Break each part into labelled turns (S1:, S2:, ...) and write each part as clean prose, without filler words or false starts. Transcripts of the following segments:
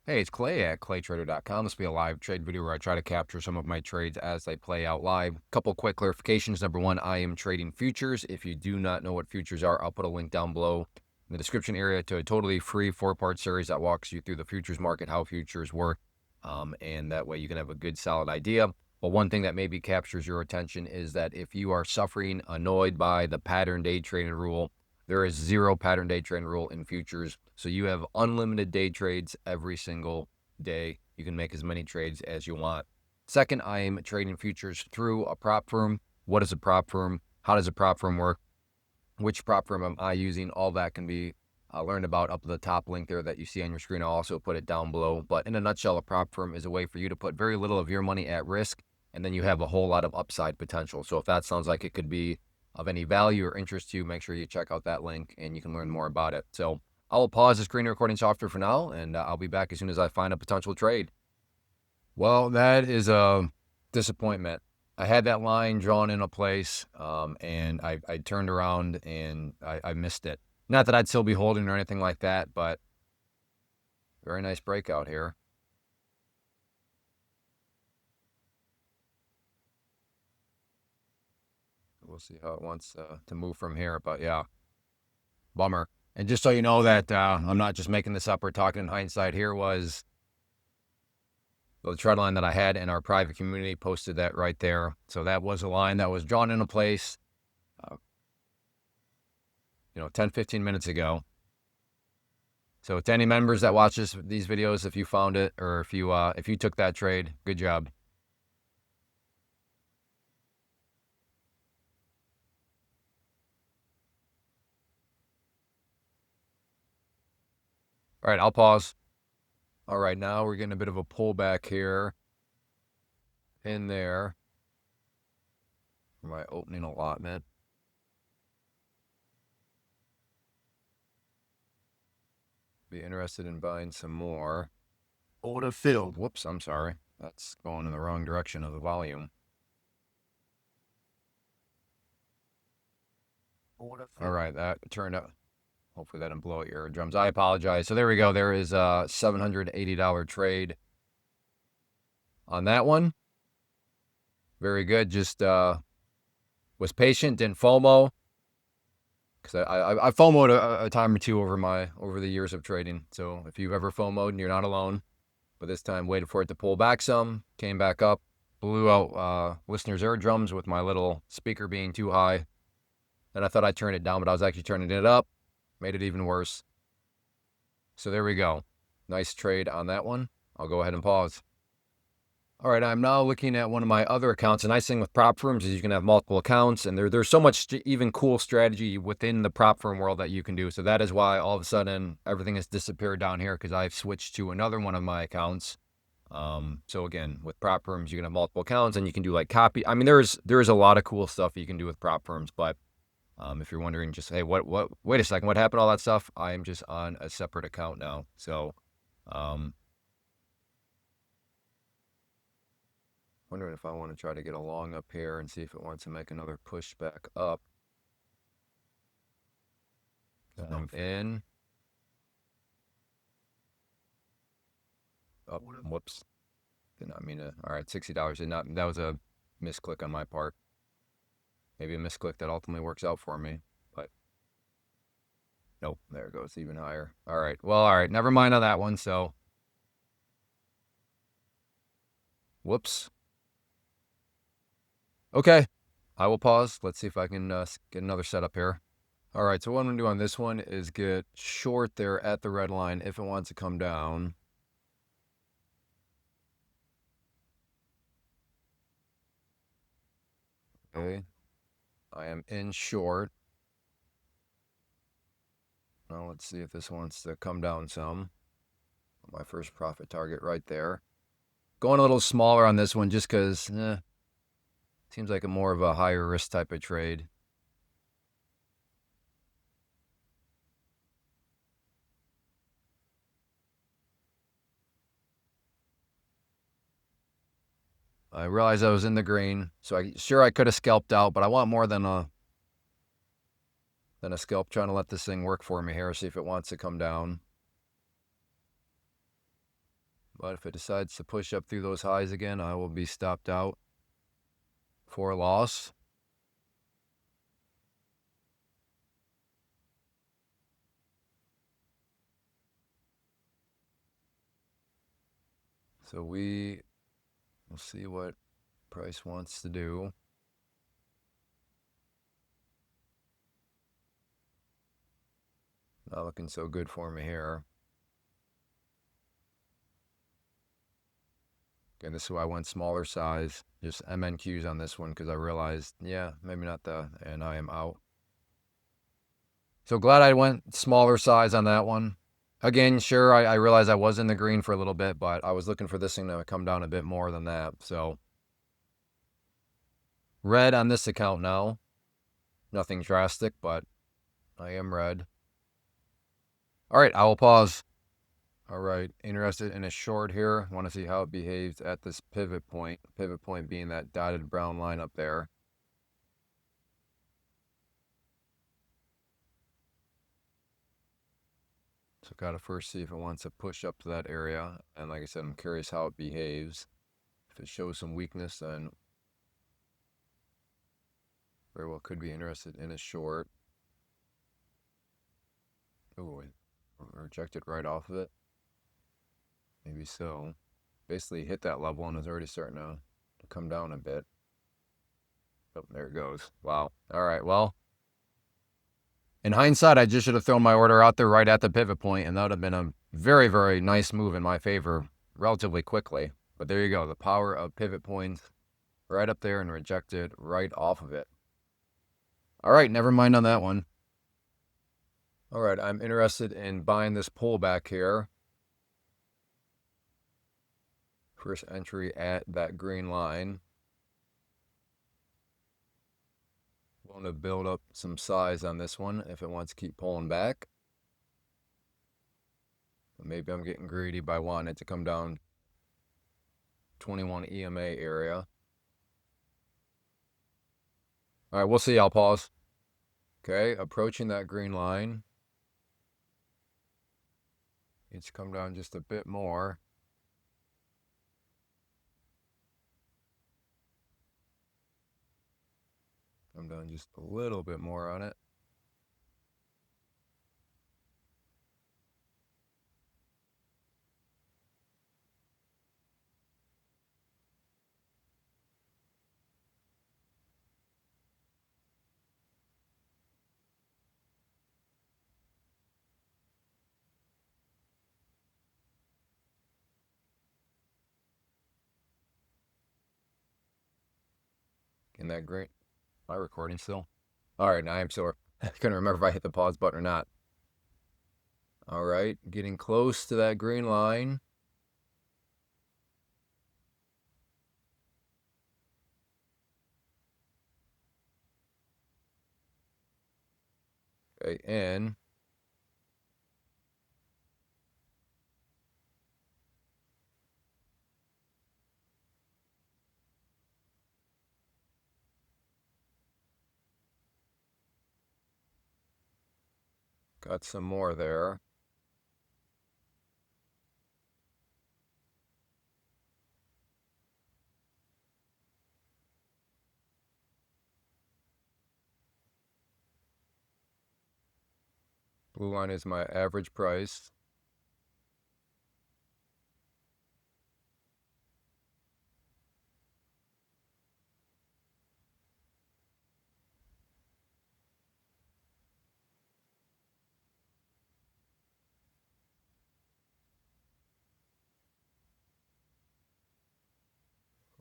S1: Hey, it's Clay at claytrader.com. This will be a live trade video where I try to capture some of my trades as they play out live. Couple quick clarifications. Number one, I am trading futures. If you do not know what futures are, I'll put a link down below in the description area to a totally free 4-part series that walks you through the futures market, how futures work, and that way you can have a good solid idea. But one thing that maybe captures your attention is that if you are suffering, annoyed by the pattern day trading rule, there is zero pattern day trade rule in futures. So you have unlimited day trades every single day. You can make as many trades as you want. Second, I am trading futures through a prop firm. What is a prop firm? How does a prop firm work? Which prop firm am I using? All that can be learned about up at the top link there that you see on your screen. I'll also put it down below. But in a nutshell, a prop firm is a way for you to put very little of your money at risk, and then you have a whole lot of upside potential. So if that sounds like it could be of any value or interest to you, make sure you check out that link and you can learn more about it. So I will pause the screen recording software for now, and I'll be back as soon as I find a potential trade. Well, that is a disappointment. I had that line drawn in a place, and I turned around and I missed it. Not that I'd still be holding or anything like that, but very nice breakout here. We'll see how it wants to move from here, but yeah, bummer. And just so you know that I'm not just making this up or talking in hindsight, here was the trend line that I had in our private community, posted that right there. So that was a line that was drawn into place, 10, 15 minutes ago. So to any members that watch these videos, if you found it or if you took that trade, good job. All right, I'll pause. All right, now we're getting a bit of a pullback here in there for my opening allotment. Be interested in buying some more.
S2: Order filled.
S1: Whoops, I'm sorry. That's going in the wrong direction of the volume.
S2: Order
S1: All
S2: filled.
S1: right, that turned out. Hopefully that didn't blow out your eardrums. I apologize. So there we go. There is a $780 trade on that one. Very good. Just was patient, didn't FOMO. Because I FOMO'd a time or two over the years of trading. So if you've ever FOMO'd, you're not alone. But this time waited for it to pull back some, came back up, blew out listeners' eardrums with my little speaker being too high. Then I thought I'd turn it down, but I was actually turning it up. Made it even worse. So there we go. Nice trade on that one. I'll go ahead and pause. All right, I'm now looking at one of my other accounts. The nice thing with prop firms is you can have multiple accounts, and there's so much even cool strategy within the prop firm world that you can do. So that is why all of a sudden everything has disappeared down here, because I've switched to another one of my accounts. So again, with prop firms, you can have multiple accounts, and you can do like copy. I mean, there's a lot of cool stuff you can do with prop firms, but if you're wondering, just hey, wait a second, what happened to all that stuff? I am just on a separate account now. So, wondering if I want to try to get a long up here and see if it wants to make another push back up. I'm in. Oh, whoops. Did not mean to. All right, $60 did not. That was a misclick on my part. Maybe a misclick that ultimately works out for me, but nope. There it goes, even higher. All right. Well, all right. Never mind on that one. So, whoops. Okay. I will pause. Let's see if I can get another setup here. All right, so what I'm going to do on this one is get short there at the red line if it wants to come down. Okay. I am in short. Now let's see if this wants to come down some. My first profit target right there. Going a little smaller on this one just because seems like a more of a higher risk type of trade. I realized I was in the green, so I could have scalped out, but I want more than a scalp, trying to let this thing work for me here, see if it wants to come down. But if it decides to push up through those highs again, I will be stopped out for a loss. So we'll see what price wants to do. Not looking so good for me here. Again, this is why I went smaller size, just MNQs on this one, because I realized, yeah, maybe not and I am out. So glad I went smaller size on that one. Again, sure, I realized I was in the green for a little bit, but I was looking for this thing to come down a bit more than that. So red on this account now. Nothing drastic, but I am red. All right, I will pause. All right, interested in a short here. Want to see how it behaves at this pivot point. Pivot point being that dotted brown line up there. So got to first see if it wants to push up to that area. And like I said, I'm curious how it behaves. If it shows some weakness, then very well could be interested in a short. Oh, rejected right off of it. Maybe so. Basically hit that level and is already starting to come down a bit. Oh, there it goes. Wow. All right, well, in hindsight, I just should have thrown my order out there right at the pivot point, and that would have been a very, very nice move in my favor relatively quickly. But there you go. The power of pivot points right up there and rejected right off of it. All right, never mind on that one. All right, I'm interested in buying this pullback here. First entry at that green line. Want to build up some size on this one if it wants to keep pulling back. But maybe I'm getting greedy by wanting it to come down 21 EMA area. All right, we'll see. I'll pause. Okay, approaching that green line. Needs to come down just a bit more. Come down just a little bit more on it. In that green. Am I recording still? All right, now I am sore. I couldn't remember if I hit the pause button or not. All right, getting close to that green line. Okay, in. Got some more there. Blue line is my average price.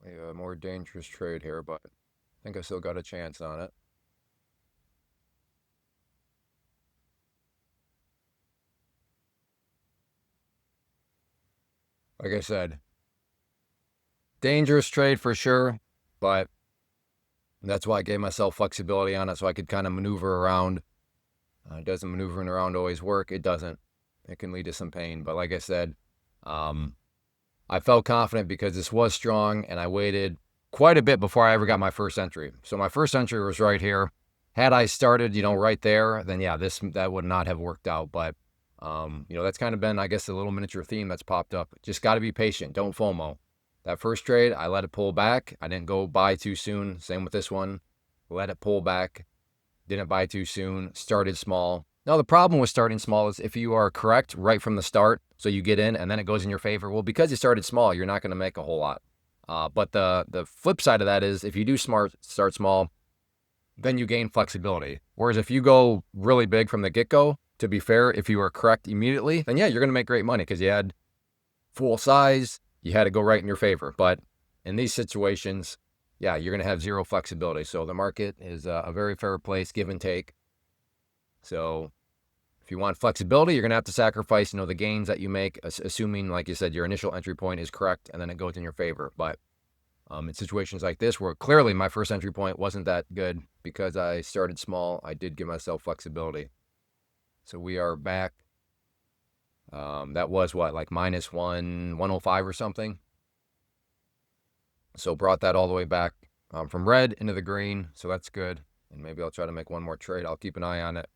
S1: A more dangerous trade here, but I think I still got a chance on it. Like I said, dangerous trade for sure, but that's why I gave myself flexibility on it so I could kind of maneuver around. Doesn't maneuvering around always work? It doesn't. It can lead to some pain. But like I said, I felt confident because this was strong and I waited quite a bit before I ever got my first entry. So my first entry was right here. Had I started, right there, then yeah, that would not have worked out. But That's kind of been, I guess, a little miniature theme that's popped up. Just got to be patient. Don't FOMO. That first trade, I let it pull back. I didn't go buy too soon. Same with this one. Let it pull back. Didn't buy too soon. Started small. Now, the problem with starting small is if you are correct right from the start, so you get in and then it goes in your favor, well, because you started small, you're not going to make a whole lot. But the flip side of that is if you do start small, then you gain flexibility. Whereas if you go really big from the get-go, to be fair, if you are correct immediately, then yeah, you're going to make great money because you had full size, you had to go right in your favor. But in these situations, yeah, you're going to have zero flexibility. So the market is a very fair place, give and take. So if you want flexibility, you're going to have to sacrifice, the gains that you make, assuming, like you said, your initial entry point is correct and then it goes in your favor. But in situations like this, where clearly my first entry point wasn't that good because I started small, I did give myself flexibility. So we are back. That was what, like minus 105 or something. So brought that all the way back from red into the green. So that's good. And maybe I'll try to make one more trade. I'll keep an eye on it.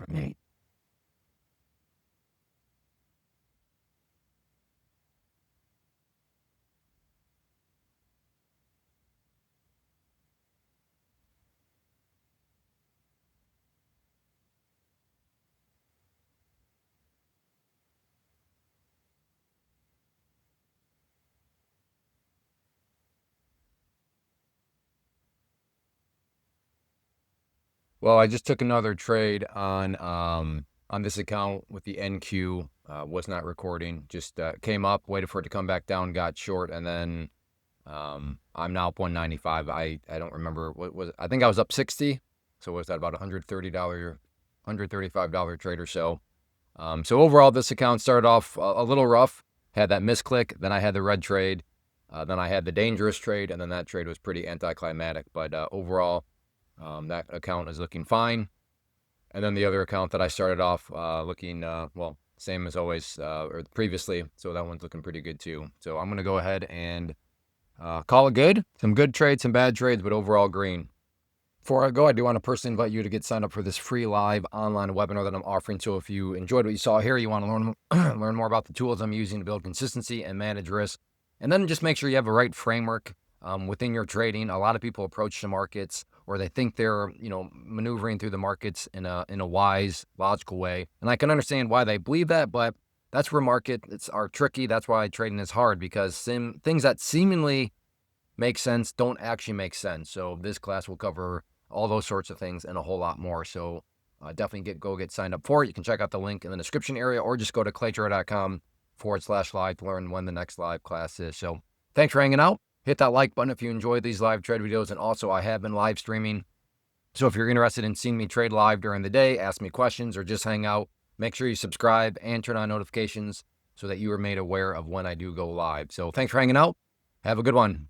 S1: Right. Well, I just took another trade on this account with the NQ. Was not recording. Just came up, waited for it to come back down, got short, and then I'm now up 195. I don't remember what was. I think I was up 60. So was that about $130, $135 trade or so? So overall, this account started off a little rough. Had that misclick, then I had the red trade, then I had the dangerous trade, and then that trade was pretty anticlimactic. But overall, that account is looking fine. And then the other account that I started off looking, well, same as always, or previously. So that one's looking pretty good too. So I'm going to go ahead and call it good. Some good trades, some bad trades, but overall green. Before I go, I do want to personally invite you to get signed up for this free live online webinar that I'm offering. So if you enjoyed what you saw here, you want to learn more about the tools I'm using to build consistency and manage risk, and then just make sure you have a right framework within your trading. A lot of people approach the markets, or they think they're maneuvering through the markets in a wise, logical way, and I can understand why they believe that, but that's where markets are tricky. That's why trading is hard, because things that seemingly make sense don't actually make sense. So this class will cover all those sorts of things and a whole lot more. So definitely go get signed up for it. You can check out the link in the description area, or just go to claytrader.com/live to learn when the next live class is. So thanks for hanging out. Hit that like button if you enjoyed these live trade videos. And also, I have been live streaming. So if you're interested in seeing me trade live during the day, ask me questions, or just hang out, make sure you subscribe and turn on notifications so that you are made aware of when I do go live. So thanks for hanging out. Have a good one.